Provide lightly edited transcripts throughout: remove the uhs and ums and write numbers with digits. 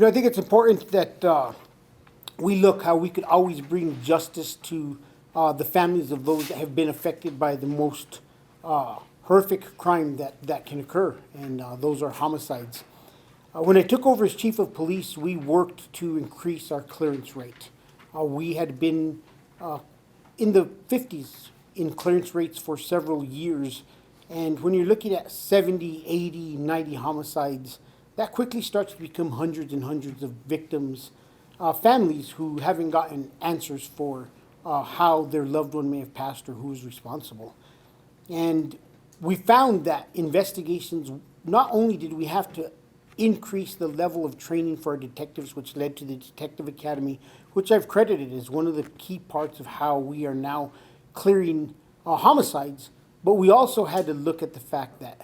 I think it's important that we look how we could always bring justice to the families of those that have been affected by the most horrific crime that can occur, and those are homicides. When I took over as chief of police, we worked to increase our clearance rate. We had been in the 50s in clearance rates for several years, and when you're looking at 70, 80, 90 homicides, that quickly starts to become hundreds and hundreds of victims, families who haven't gotten answers for how their loved one may have passed or who is responsible. And we found that investigations, not only did we have to increase the level of training for our detectives, which led to the Detective Academy, which I've credited as one of the key parts of how we are now clearing homicides, but we also had to look at the fact that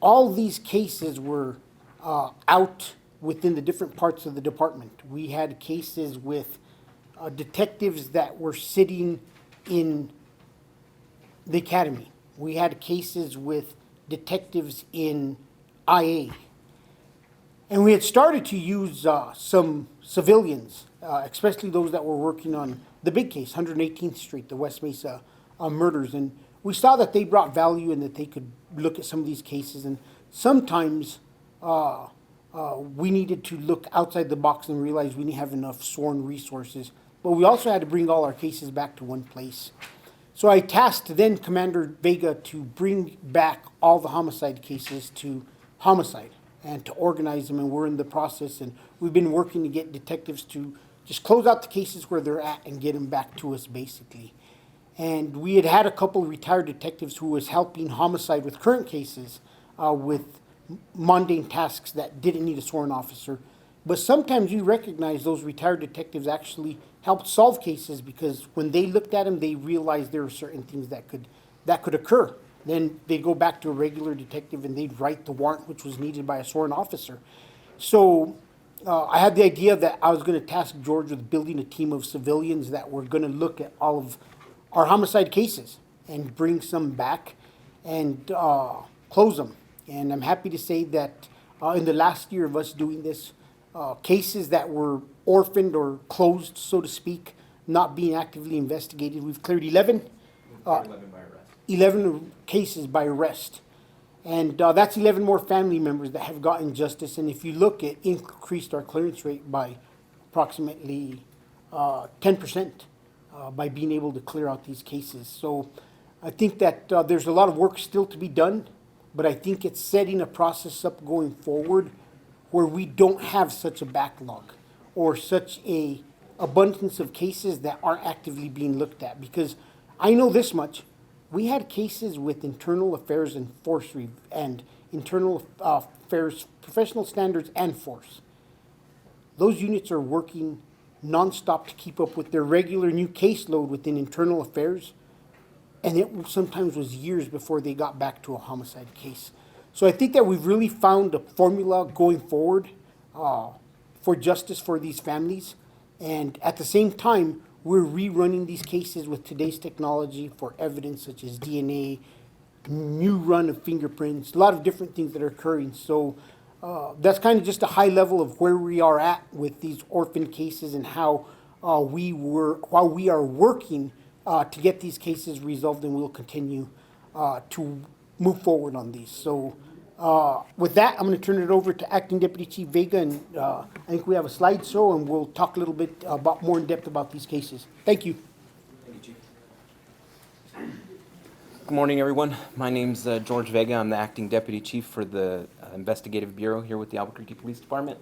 all these cases were out within the different parts of the department. We had cases with detectives that were sitting in the academy. We had cases with detectives in IA. And we had started to use some civilians, especially those that were working on the big case, 118th Street, the West Mesa murders. And we saw that they brought value and that they could look at some of these cases. And sometimes we needed to look outside the box and realize we didn't have enough sworn resources. But we also had to bring all our cases back to one place. So I tasked then Commander Vega to bring back all the homicide cases to homicide and to organize them, and we're in the process, and we've been working to get detectives to just close out the cases where they're at and get them back to us, basically. And we had a couple of retired detectives who was helping homicide with current cases with mundane tasks that didn't need a sworn officer. But sometimes you recognize those retired detectives actually helped solve cases because when they looked at them, they realized there were certain things that could occur. Then they'd go back to a regular detective and they'd write the warrant which was needed by a sworn officer. So I had the idea that I was going to task George with building a team of civilians that were going to look at all of our homicide cases and bring some back and close them. And I'm happy to say that in the last year of us doing this, cases that were orphaned or closed, so to speak, not being actively investigated, we've cleared 11. 11 by arrest. 11 cases by arrest. And that's 11 more family members that have gotten justice. And if you look, it increased our clearance rate by approximately 10% by being able to clear out these cases. So I think that there's a lot of work still to be done, but I think it's setting a process up going forward where we don't have such a backlog or such a abundance of cases that aren't actively being looked at. Because I know this much, we had cases with internal affairs and force and internal affairs, professional standards and force. Those units are working nonstop to keep up with their regular new caseload within internal affairs, and it sometimes was years before they got back to a homicide case. So I think that we've really found a formula going forward for justice for these families, and at the same time, we're rerunning these cases with today's technology for evidence such as DNA, new run of fingerprints, a lot of different things that are occurring. So that's kind of just a high level of where we are at with these orphan cases and how we are working to get these cases resolved, and we'll continue to move forward on these. So with that, I'm going to turn it over to Acting Deputy Chief Vega, and I think we have a slideshow, and we'll talk a little bit more in depth about these cases. Thank you. Thank you, Chief. Good morning, everyone. My name's George Vega. I'm the Acting Deputy Chief for the Investigative Bureau here with the Albuquerque Police Department.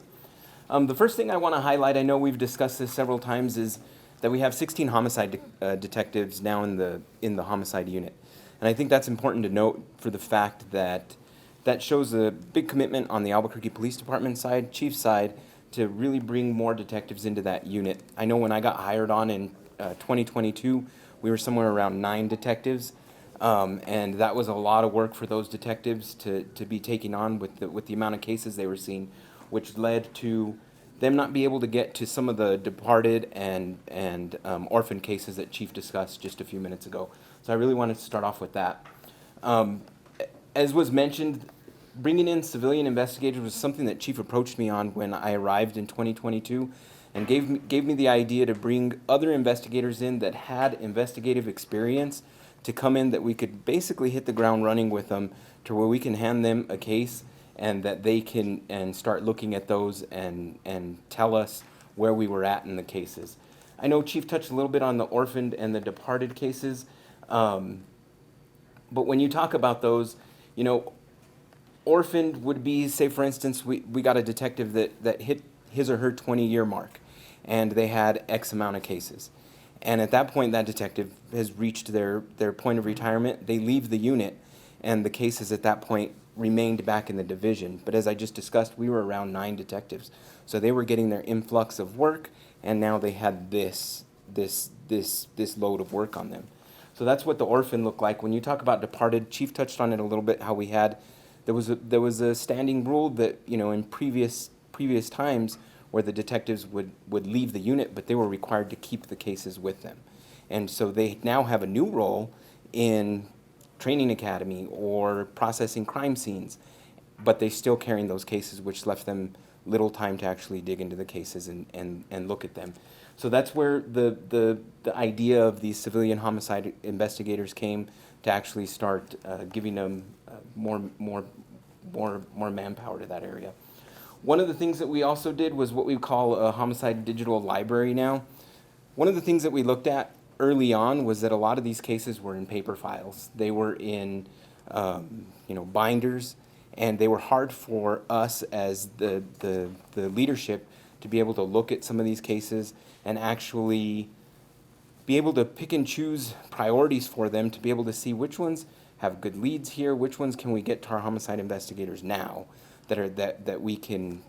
The first thing I want to highlight, I know we've discussed this several times, is that we have 16 homicide detectives now in the Homicide Unit. And I think that's important to note for the fact that that shows a big commitment on the Albuquerque Police Department side, chief side, to really bring more detectives into that unit. I know when I got hired on in 2022, we were somewhere around 9 detectives, and that was a lot of work for those detectives to be taking on with the amount of cases they were seeing, which led to them not be able to get to some of the departed and orphan cases that Chief discussed just a few minutes ago. So I really wanted to start off with that. As was mentioned, bringing in civilian investigators was something that Chief approached me on when I arrived in 2022 and gave me the idea to bring other investigators in that had investigative experience to come in, that we could basically hit the ground running with them, to where we can hand them a case and that they can and start looking at those and tell us where we were at in the cases. I know Chief touched a little bit on the orphaned and the departed cases, but when you talk about those, you know, orphaned would be, say for instance, we got a detective that hit his or her 20-year mark, and they had X amount of cases. And at that point, that detective has reached their point of retirement. They leave the unit, and the cases at that point remained back in the division. But as I just discussed, we were around 9 detectives. So they were getting their influx of work, and now they had this load of work on them. So that's what the orphan looked like. When you talk about departed, Chief touched on it a little bit, how we had, there was a standing rule that, you know, in previous times, where the detectives would leave the unit, but they were required to keep the cases with them. And so they now have a new role in training academy or processing crime scenes, but they still carrying those cases, which left them little time to actually dig into the cases and look at them. So that's where the idea of these civilian homicide investigators came, to actually start giving them more manpower to that area. One of the things that we also did was what we call a homicide digital library now. One of the things that we looked at early on was that a lot of these cases were in paper files. They were in binders, and they were hard for us as the leadership to be able to look at some of these cases and actually be able to pick and choose priorities for them, to be able to see which ones have good leads here, which ones can we get to our homicide investigators now that we can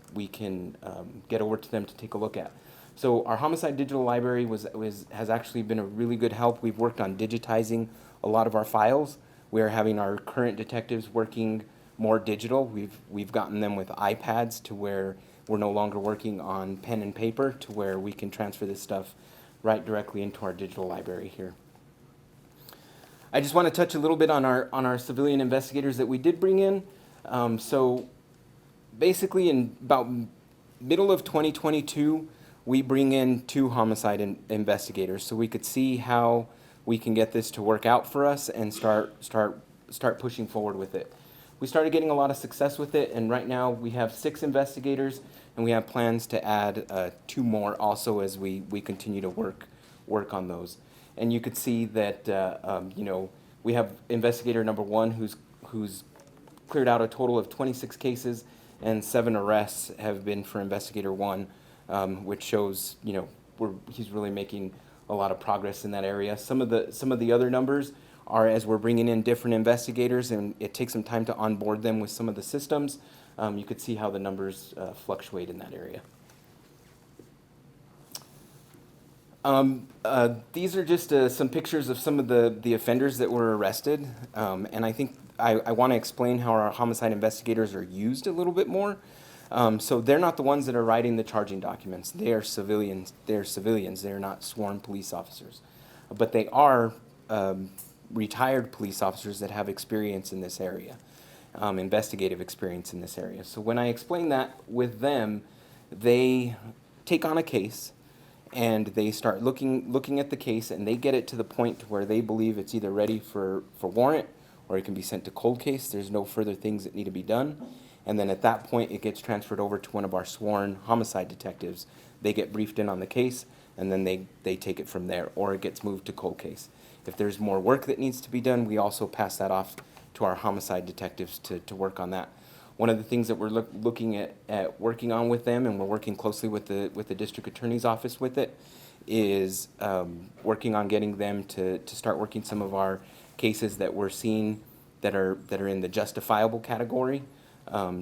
get over to them to take a look at. So our homicide digital library has actually been a really good help. We've worked on digitizing a lot of our files. We are having our current detectives working more digital. We've gotten them with iPads to where we're no longer working on pen and paper, to where we can transfer this stuff right directly into our digital library here. I just want to touch a little bit on our civilian investigators that we did bring in. So basically, in about middle of 2022, we bring in 2 homicide investigators, so we could see how we can get this to work out for us and start pushing forward with it. We started getting a lot of success with it, and right now we have 6 investigators, and we have plans to add 2 more also as we continue to work on those. And you could see that we have investigator number 1 who's cleared out a total of 26 cases, and 7 arrests have been for investigator 1, which shows he's really making a lot of progress in that area. Some of the other numbers are as we're bringing in different investigators, and it takes some time to onboard them with some of the systems. You could see how the numbers fluctuate in that area. These are just some pictures of some of the offenders that were arrested, and I think I want to explain how our homicide investigators are used a little bit more. So they're not the ones that are writing the charging documents. They are civilians. They're civilians. They're not sworn police officers, but they are retired police officers that have experience in this area, investigative experience in this area. So when I explain that with them, they take on a case, and they start looking at the case, and they get it to the point to where they believe it's either ready for warrant, or it can be sent to cold case. There's no further things that need to be done. And then at that point, it gets transferred over to one of our sworn homicide detectives. They get briefed in on the case, and then they take it from there, or it gets moved to cold case. If there's more work that needs to be done, we also pass that off to our homicide detectives to work on that. One of the things that we're looking at working on with them, and we're working closely with the district attorney's office with it, is working on getting them to start working some of our cases that we're seeing that are in the justifiable category,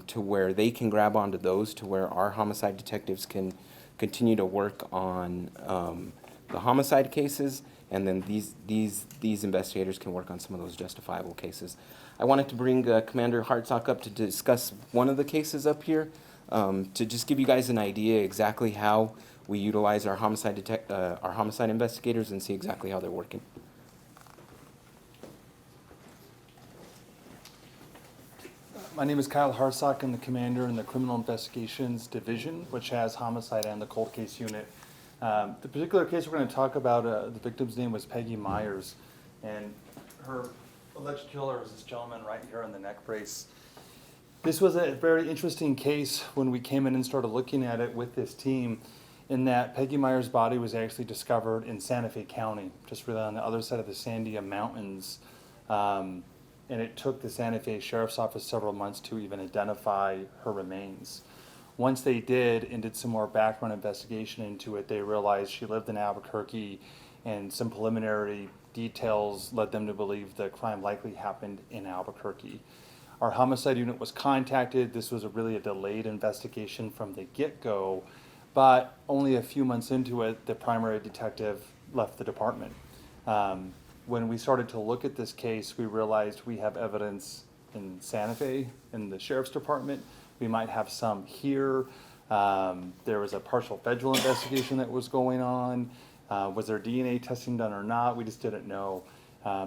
to where they can grab onto those, to where our homicide detectives can continue to work on the homicide cases, and then these investigators can work on some of those justifiable cases. I wanted to bring Commander Hartsock up to discuss one of the cases up here, to just give you guys an idea exactly how we utilize our homicide investigators and see exactly how they're working. My name is Kyle Harsock. I'm the commander in the Criminal Investigations Division, which has homicide and the cold case unit. The particular case we're going to talk about, the victim's name was Peggy Myers, and her alleged killer was this gentleman right here in the neck brace. This was a very interesting case when we came in and started looking at it with this team, in that Peggy Myers' body was actually discovered in Santa Fe County, just really on the other side of the Sandia Mountains. And it took the Santa Fe Sheriff's Office several months to even identify her remains. Once they did and did some more background investigation into it, they realized she lived in Albuquerque, and some preliminary details led them to believe the crime likely happened in Albuquerque. Our homicide unit was contacted. This was really a delayed investigation from the get-go, but only a few months into it, the primary detective left the department. When we started to look at this case, we realized we have evidence in Santa Fe, in the Sheriff's Department. We might have some here. There was a partial federal investigation that was going on. Was there DNA testing done or not? We just didn't know.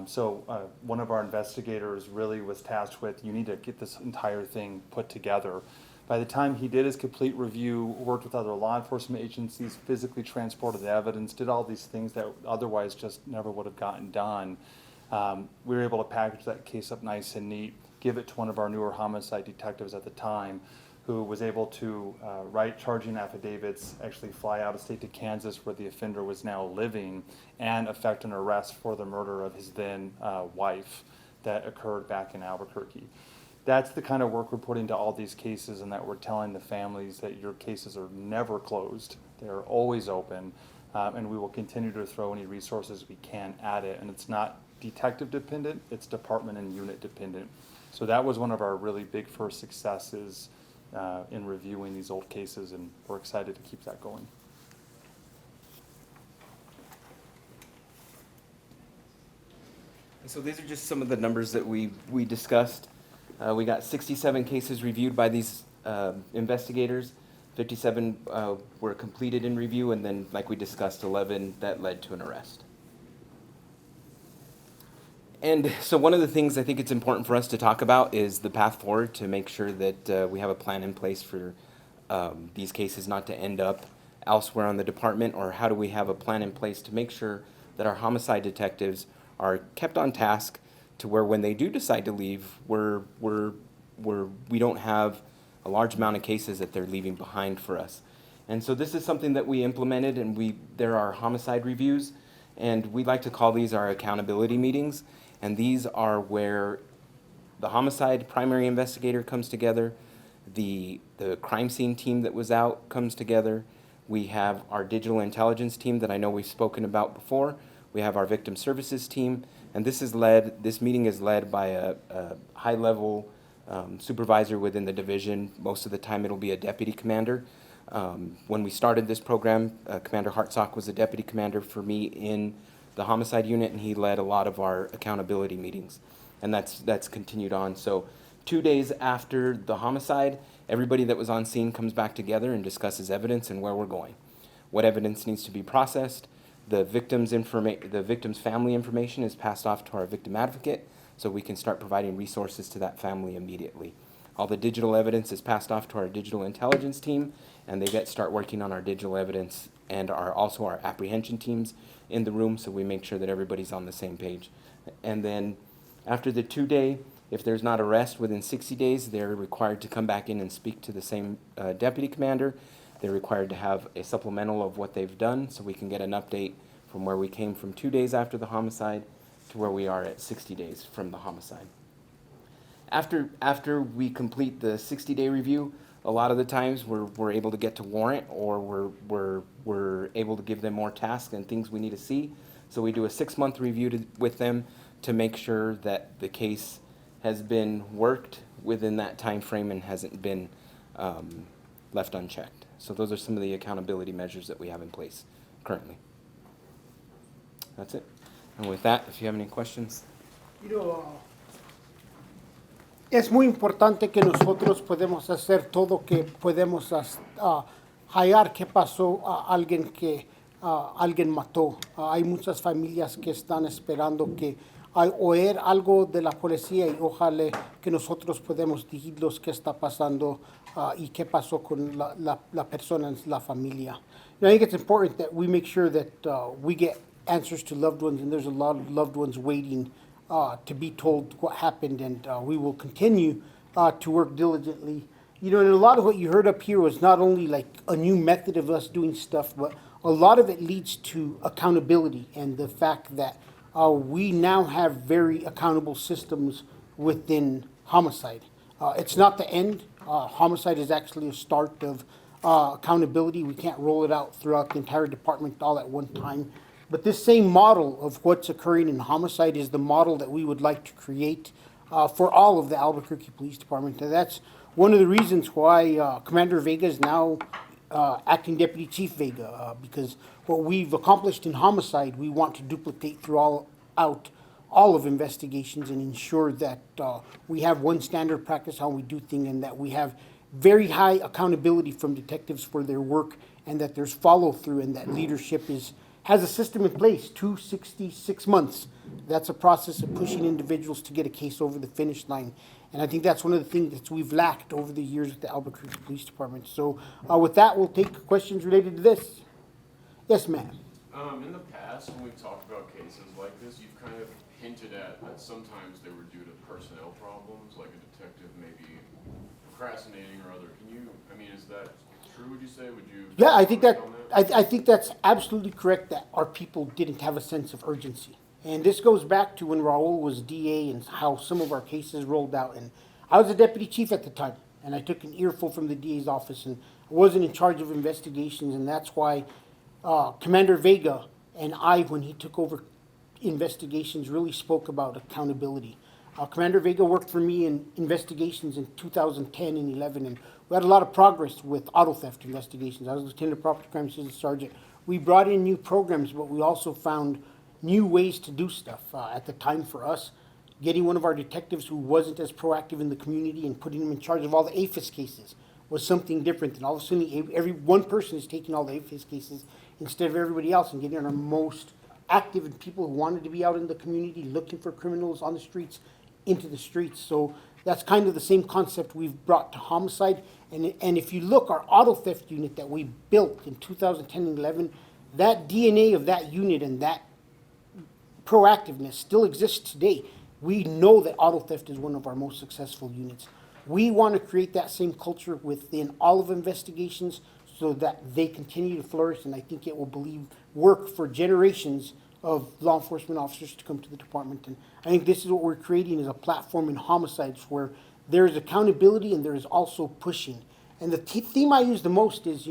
So one of our investigators really was tasked with, you need to get this entire thing put together. By the time he did his complete review, worked with other law enforcement agencies, physically transported the evidence, did all these things that otherwise just never would have gotten done, we were able to package that case up nice and neat, give it to one of our newer homicide detectives at the time, who was able to write charging affidavits, actually fly out of state to Kansas where the offender was now living, and effect an arrest for the murder of his then wife that occurred back in Albuquerque. That's the kind of work we're putting to all these cases, and that we're telling the families that your cases are never closed. They're always open, and we will continue to throw any resources we can at it. And it's not detective dependent, it's department and unit dependent. So that was one of our really big first successes in reviewing these old cases, and we're excited to keep that going. So these are just some of the numbers that we discussed. We got 67 cases reviewed by these investigators. 57 were completed in review, and then, like we discussed, 11 that led to an arrest. And so one of the things I think it's important for us to talk about is the path forward to make sure that we have a plan in place for these cases not to end up elsewhere on the department, or how do we have a plan in place to make sure that our homicide detectives are kept on task to where when they do decide to leave, we don't have a large amount of cases that they're leaving behind for us. And so this is something that we implemented, and there are homicide reviews, and we like to call these our accountability meetings. And these are where the homicide primary investigator comes together, the crime scene team that was out comes together, we have our digital intelligence team that I know we've spoken about before, we have our victim services team, and this meeting is led by a high-level supervisor within the division. Most of the time it'll be a deputy commander. When we started this program, Commander Hartsock was a deputy commander for me in the homicide unit, and he led a lot of our accountability meetings. And that's continued on. So 2 days after the homicide, everybody that was on scene comes back together and discusses evidence and where we're going. What evidence needs to be processed. The victim's family information is passed off to our victim advocate, so we can start providing resources to that family immediately. All the digital evidence is passed off to our digital intelligence team, and they start working on our digital evidence and also our apprehension teams in the room, so we make sure that everybody's on the same page. And then after the 2-day, if there's not arrest within 60 days, they're required to come back in and speak to the same deputy commander. They're required to have a supplemental of what they've done, so we can get an update from where we came from 2 days after the homicide to where we are at 60 days from the homicide. After we complete the 60-day review, a lot of the times we're able to get to warrant, or we're able to give them more tasks and things we need to see. So we do a 6-month review with them to make sure that the case has been worked within that time frame and hasn't been left unchecked. So those are some of the accountability measures that we have in place currently. That's it. And with that, if you have any questions. Es muy importante que nosotros podemos hacer todo que podemos hallar qué pasó a alguien que alguien mató. Hay muchas familias que están esperando que al oír algo de la policía y ojalá que nosotros podemos decirles qué está pasando y qué pasó con la persona, la familia. And I think it's important that we make sure that we get answers to loved ones, and there's a lot of loved ones waiting to be told what happened, and we will continue to work diligently. You know, and a lot of what you heard up here was not only like a new method of us doing stuff, but a lot of it leads to accountability and the fact that we now have very accountable systems within homicide. It's not the end. Homicide is actually a start of accountability. We can't roll it out throughout the entire department all at one time. But this same model of what's occurring in homicide is the model that we would like to create for all of the Albuquerque Police Department. And that's one of the reasons why Commander Vega is now Acting Deputy Chief Vega, because what we've accomplished in homicide, we want to duplicate throughout all of investigations and ensure that we have one standard practice how we do things, and that we have very high accountability from detectives for their work, and that there's follow through, and that leadership has a system in place. 266 months. That's a process of pushing individuals to get a case over the finish line. And I think that's one of the things that we've lacked over the years with the Albuquerque Police Department. So with that, we'll take questions related to this. Yes, ma'am. In the past, when we've talked about cases like this, you've kind of hinted at that sometimes they were due to personnel problems, like a detective maybe procrastinating or other. Is that true, would you say? Would you? Yeah, I think that, comment on that? I think that's absolutely correct, that our people didn't have a sense of urgency. And this goes back to when Raul was DA and how some of our cases rolled out. And I was a deputy chief at the time, and I took an earful from the DA's office, and I wasn't in charge of investigations, and that's why Commander Vega and I, when he took over investigations, really spoke about accountability. Commander Vega worked for me in investigations in 2010 and 11, and we had a lot of progress with auto theft investigations. I was Lieutenant of Property Crime Assistant Sergeant. We brought in new programs, but we also found new ways to do stuff. At the time for us, getting one of our detectives who wasn't as proactive in the community and putting him in charge of all the APHIS cases was something different. And all of a sudden, every one person is taking all the APHIS cases instead of everybody else, and getting our most active and people who wanted to be out in the community looking for criminals on the streets into the streets. So that's kind of the same concept we've brought to homicide. And if you look, our auto theft unit that we built in 2010 and 11, that DNA of that unit and that proactiveness still exists today. We know that auto theft is one of our most successful units. We want to create that same culture within all of investigations so that they continue to flourish, and I think it will work for generations of law enforcement officers to come to the department. And I think this is what we're creating, is a platform in homicides where there's accountability and there is also pushing. And the theme I use the most is,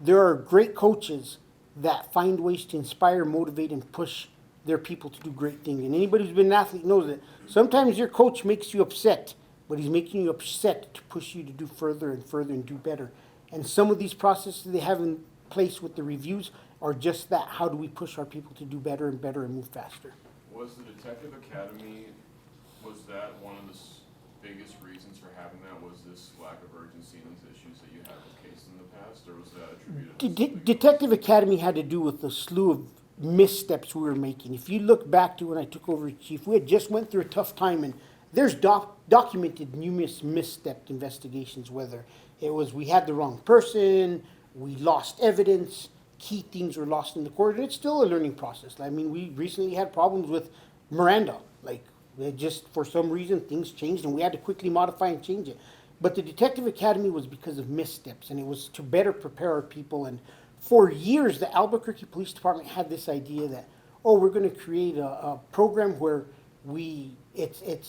there are great coaches that find ways to inspire, motivate, and push their people to do great things. And anybody who's been an athlete knows that sometimes your coach makes you upset, but he's making you upset to push you to do further and further and do better. And some of these processes they have in place with the reviews are just that. How do we push our people to do better and better and move faster? Was the Detective Academy, was that one of the biggest reasons for having that? Was this lack of urgency in these issues that you had with cases in the past, or was that attributed to something? Detective Academy had to do with the slew of missteps we were making. If you look back to when I took over as chief, we had just went through a tough time, and there's documented numerous misstepped investigations, whether it was we had the wrong person, we lost evidence, key things were lost in the court, and it's still a learning process. I mean, we recently had problems with Miranda. Like, just for some reason, things changed, and we had to quickly modify and change it. But the Detective Academy was because of missteps, and it was to better prepare our people. And for years, the Albuquerque Police Department had this idea that, we're going to create a program where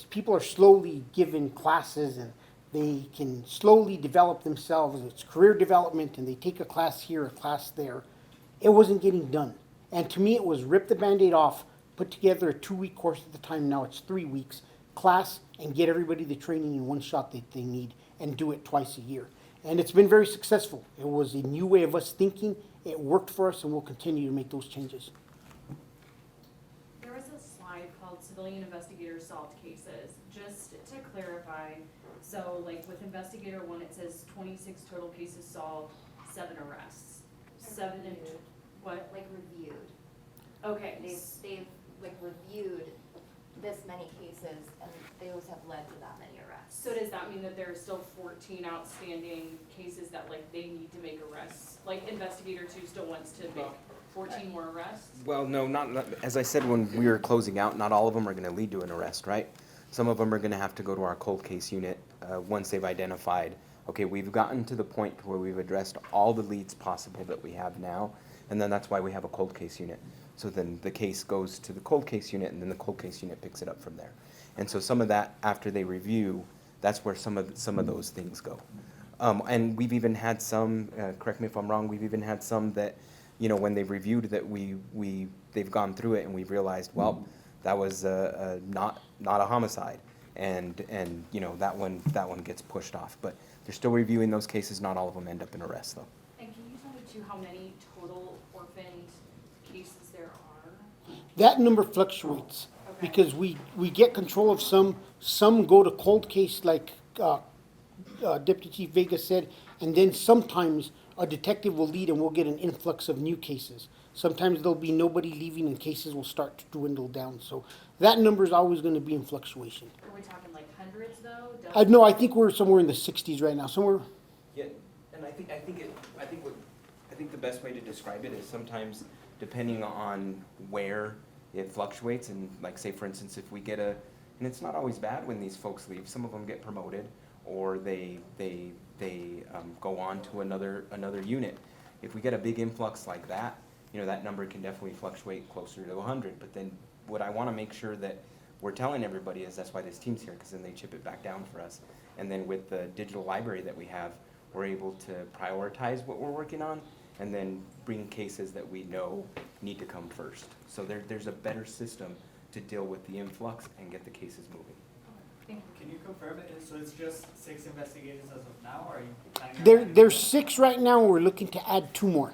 people are slowly given classes and they can slowly develop themselves. It's career development, and they take a class here, a class there. It wasn't getting done. And to me, it was rip the Band-Aid off, put together a 2-week course at the time. Now it's 3 weeks class, and get everybody the training in one shot that they need, and do it twice a year. And it's been very successful. It was a new way of us thinking. It worked for us, and we'll continue to make those changes. There was a slide called Civilian Investigators Solved Cases. Just to clarify, so like with Investigator 1, it says 26 total cases solved, 7 arrests. What? like reviewed. Okay. They've like reviewed this many cases and those have led to that many arrests. So does that mean that there are still 14 outstanding cases that like they need to make arrests? Like investigator 2 still wants to make 14 more arrests? Well, no, not, as I said when we were closing out, not all of them are gonna lead to an arrest, right? Some of them are gonna have to go to our cold case unit, once they've identified, okay, we've gotten to the point where we've addressed all the leads possible that we have now, and then that's why we have a cold case unit. So then the case goes to the cold case unit, and then the cold case unit picks it up from there. And so some of that, after they review, that's where some of those things go. And we've even had some, correct me if I'm wrong, we've even had some that, you know, when they've reviewed that they've gone through it and we've realized, well, that was not a homicide, and you know, that one gets pushed off. But they're still reviewing those cases. Not all of them end up in arrest, though. And can you tell me too how many total orphaned cases there are? That number fluctuates Okay. because we get control of some go to cold case like Deputy Chief Vega said, and then sometimes a detective will lead and we'll get an influx of new cases. Sometimes there'll be nobody leaving and cases will start to dwindle down. So that number is always going to be in fluctuation. Are we talking like hundreds though? No, I think we're somewhere in the 60s right now. Somewhere. Yeah, and I think the best way to describe it is sometimes depending on where it fluctuates, and like say for instance, if we get and it's not always bad when these folks leave. Some of them get promoted, or they go on to another unit. If we get a big influx like that, you know, that number can definitely fluctuate closer to 100. But then what I want to make sure that we're telling everybody is that's why this team's here, because then they chip it back down for us. And then with the digital library that we have, we're able to prioritize what we're working on and then bring cases that we know need to come first. So there's a better system to deal with the influx and get the cases moving. Thank you. Can you confirm it? So it's just 6 investigators as of now, or are you planning on? There's 6 right now, and we're looking to add 2 more.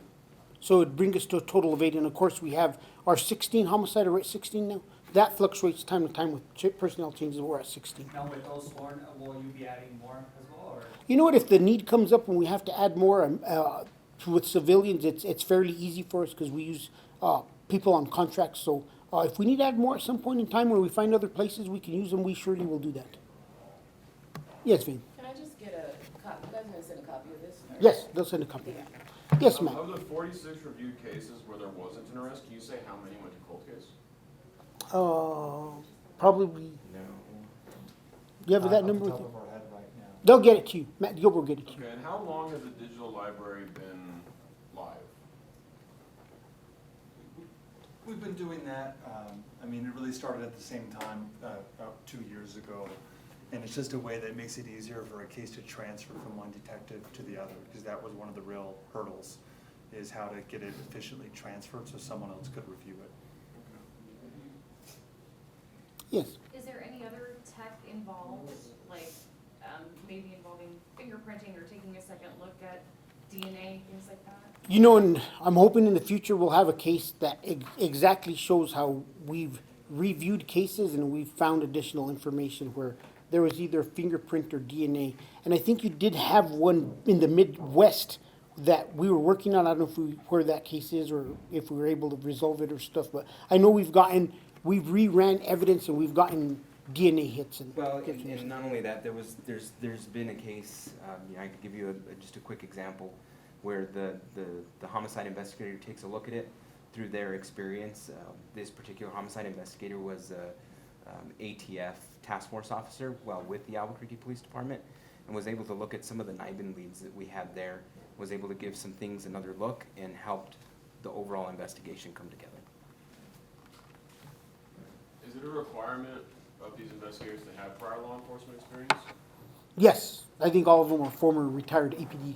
So it'd bring us to a total of 8. And of course, we have our 16 homicide, we're at 16 now. That fluctuates time to time with personnel changes, we're at 16. Now with those sworn, will you be adding more as well, or? You know what, if the need comes up and we have to add more, with civilians, it's fairly easy for us because we use people on contracts. So if we need to add more at some point in time where we find other places we can use them, we surely will do that. Yes, Vin? Can I just get a copy? You guys gonna send a copy of this? or- Yes, they'll send a copy. Yes, ma'am. Of the 46 reviewed cases where there wasn't an arrest, can you say how many went to cold case? Probably, No. do you have that number with Off the you? top of our head right now. They'll get it to you. Matt Gilbert will get it to you. Okay, and how long has the digital library been live? We've been doing that, I mean, it really started at the same time, about 2 years ago. And it's just a way that makes it easier for a case to transfer from one detective to the other, because that was one of the real hurdles, is how to get it efficiently transferred so someone else could review it. Yes. Is there any other tech involved, like maybe involving fingerprinting or taking a second look at DNA, things like that? You know, and I'm hoping in the future we'll have a case that exactly shows how we've reviewed cases and we've found additional information where there was either fingerprint or DNA. And I think you did have one in the Midwest that we were working on. I don't know where that case is or if we were able to resolve it or stuff, but I know we've reran evidence and we've gotten DNA hits. And Well, and not only that, there's been a case, I could give you just a quick example, where the homicide investigator takes a look at it through their experience. This particular homicide investigator was ATF task force officer with the Albuquerque Police Department, and was able to look at some of the NIBIN leads that we had there, was able to give some things another look, and helped the overall investigation come together. Is it a requirement of these investigators to have prior law enforcement experience? yes, I think all of them are former retired APD.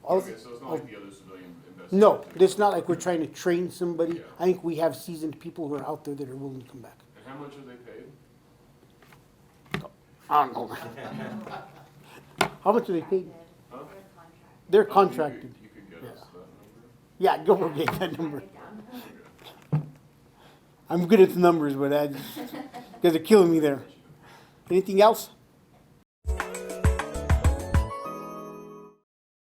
Okay, so it's not like the other civilian investigators? No, it's not like we're trying to train somebody. Yeah. I think we have seasoned people who are out there that are willing to come back. And how much are they paid? I don't know. How much are they paid? Huh? They're Oh, contracted. You could get us that number? Yeah, go over get that number. Write it down. Okay. I'm good at the numbers, but you guys are killing me there. Anything else?